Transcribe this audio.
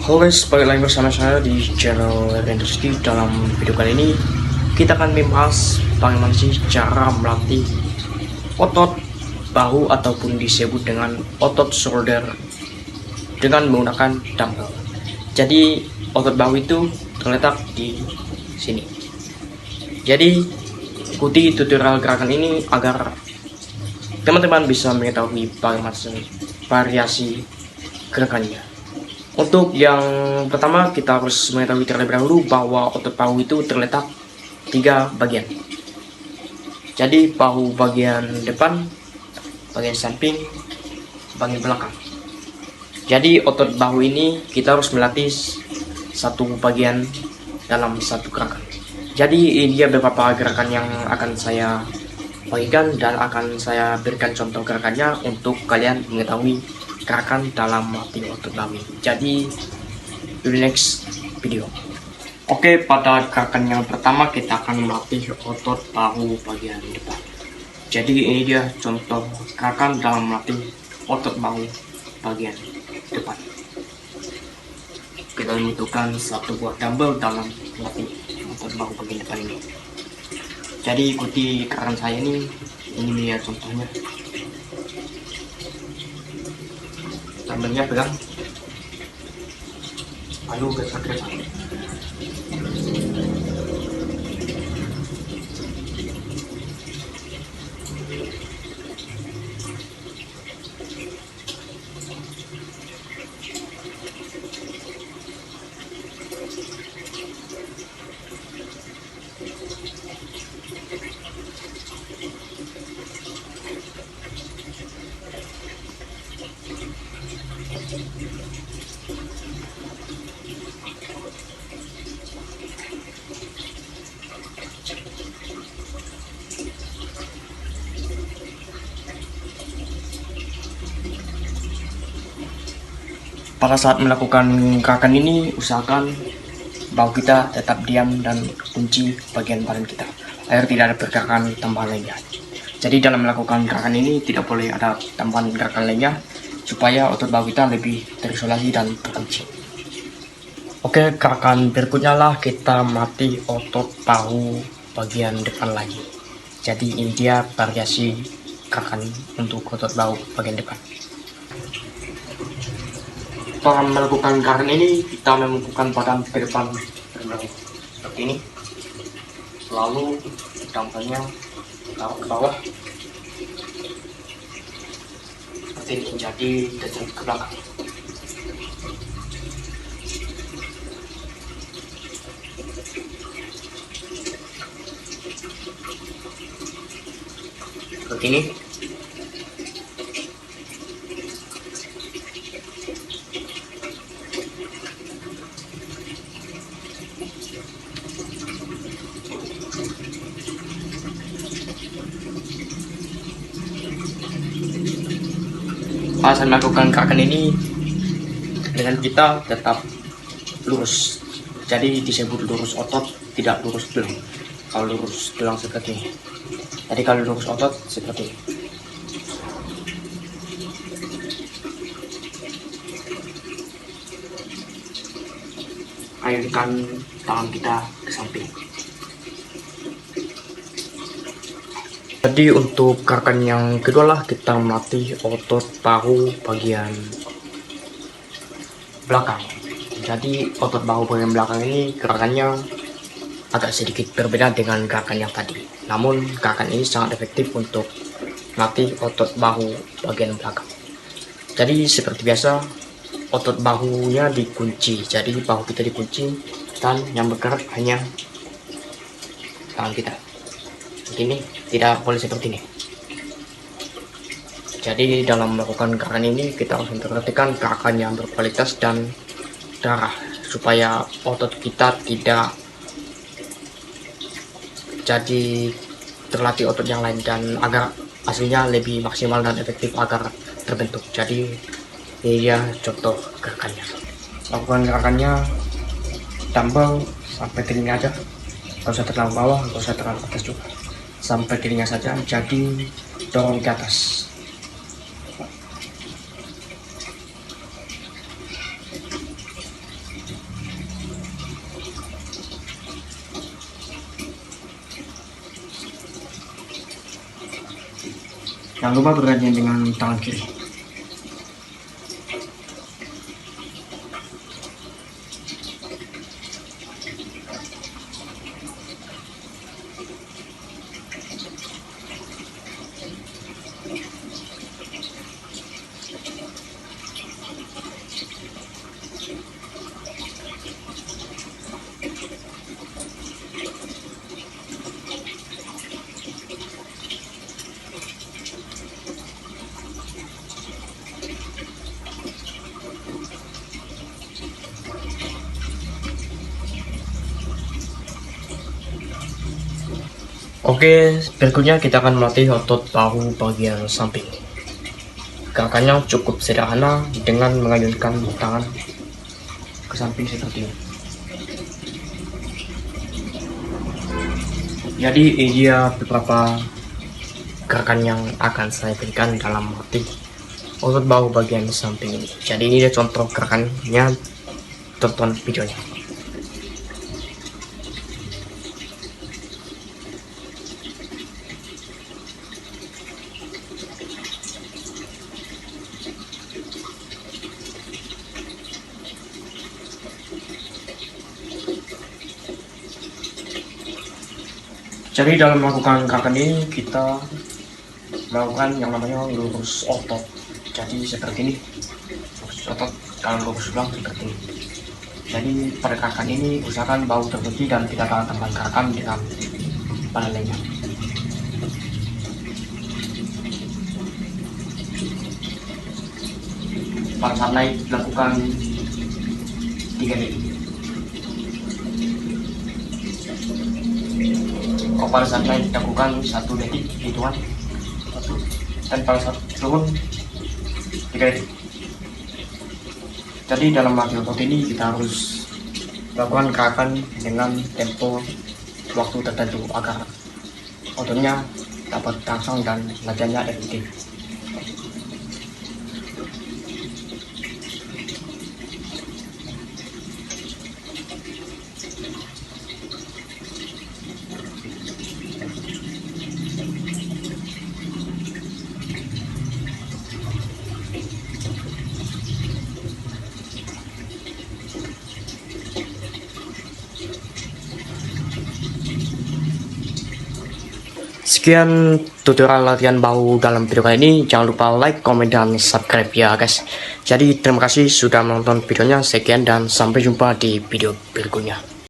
Halo guys, balik lagi bersama saya di channel Rendoski. Dalam video kali ini kita akan membahas bagaimana sih cara melatih otot bahu ataupun disebut dengan otot shoulder dengan menggunakan dumbbell. Jadi otot bahu itu terletak di sini. Jadi ikuti tutorial gerakan ini agar teman-teman bisa mengetahui bagaimana variasi gerakannya. Untuk yang pertama, kita harus mengetahui terlebih dahulu bahwa otot bahu itu terletak 3 bagian. Jadi bahu bagian depan, bagian samping, bagian belakang. Jadi otot bahu ini kita harus melatih satu bagian dalam satu gerakan. Jadi ini dia beberapa gerakan yang akan saya bagikan dan akan saya berikan contoh gerakannya untuk kalian mengetahui gerakan dalam melatih otot bahu. Jadi di next video. Oke, pada gerakan yang pertama kita akan melatih otot bahu bagian depan. Jadi ini dia contoh gerakan dalam melatih otot bahu bagian depan. Kita membutuhkan satu buah dumbbell dalam melatih otot bahu bagian depan ini. Jadi ikuti gerakan saya ini dia contohnya. Dumbbellnya pegang, lalu geser ke depan. Pada saat melakukan gerakan ini, usahakan bahu kita tetap diam dan kunci bagian badan kita agar tidak ada pergerakan tambahan lainnya. Jadi dalam melakukan gerakan ini tidak boleh ada tambahan gerakan lainnya supaya otot bahu kita lebih terisolasi dan terkunci. Oke, gerakan berikutnya lah kita melatih otot bahu bagian depan lagi. Jadi ini dia variasi gerakan untuk otot bahu bagian depan. Dalam melakukan gerakan ini kita membukukan badan ke depan seperti ini, lalu dumbbellnya taruh ke bawah seperti ini, jadi terjun ke belakang. Seperti ini. Saat melakukan gerakan ini dengan kita tetap lurus, jadi disebut lurus otot, tidak lurus tulang. Kalau lurus tulang seperti ini, jadi kalau lurus otot seperti ini. Ayunkan tangan kita ke samping. Jadi untuk gerakan yang kedua lah kita melatih otot bahu bagian belakang. Jadi otot bahu bagian belakang ini gerakannya agak sedikit berbeda dengan gerakan yang tadi. Namun gerakan ini sangat efektif untuk melatih otot bahu bagian belakang. Jadi seperti biasa otot bahunya dikunci. Jadi bahu kita dikunci dan yang bergerak hanya tangan kita. Ini tidak boleh seperti ini. Jadi dalam melakukan gerakan ini kita harus memperhatikan gerakan yang berkualitas dan darah supaya otot kita tidak jadi terlatih otot yang lain dan agar hasilnya lebih maksimal dan efektif agar terbentuk. Jadi ini dia contoh gerakannya. Lakukan gerakannya dumbbell sampai telinga aja, nggak usah terlalu bawah, nggak usah terlalu atas juga, sampai telinga saja. Jadi dorong ke atas. Jangan lupa bergantian dengan tangan kiri. Oke, berikutnya kita akan melatih otot bahu bagian samping. Gerakannya cukup sederhana dengan mengayunkan tangan ke samping seperti ini. Jadi ini dia beberapa gerakan yang akan saya berikan dalam melatih otot bahu bagian samping ini. Jadi ini dia contoh gerakannya, tonton videonya. Jadi dalam melakukan gerakan ini kita melakukan yang namanya lurus otot. Jadi seperti ini, lurus otot dalam lurus ulang seperti ini. Jadi pada gerakan ini usahakan bahu terkunci dan tidak tambah gerakan dengan pada lainnya. Pada saat naik lakukan 3 detik. Pada saat naik lakukan 1 detik hitungan, dan pada saat turun 3 detik. Jadi dalam melatih otot ini kita harus melakukan gerakan dengan tempo waktu tertentu agar ototnya dapat terangsang dan latihannya efektif. Sekian tutorial latihan bahu dalam video kali ini. Jangan lupa like, komen, dan subscribe ya guys. Jadi terima kasih sudah menonton videonya. Sekian dan sampai jumpa di video berikutnya.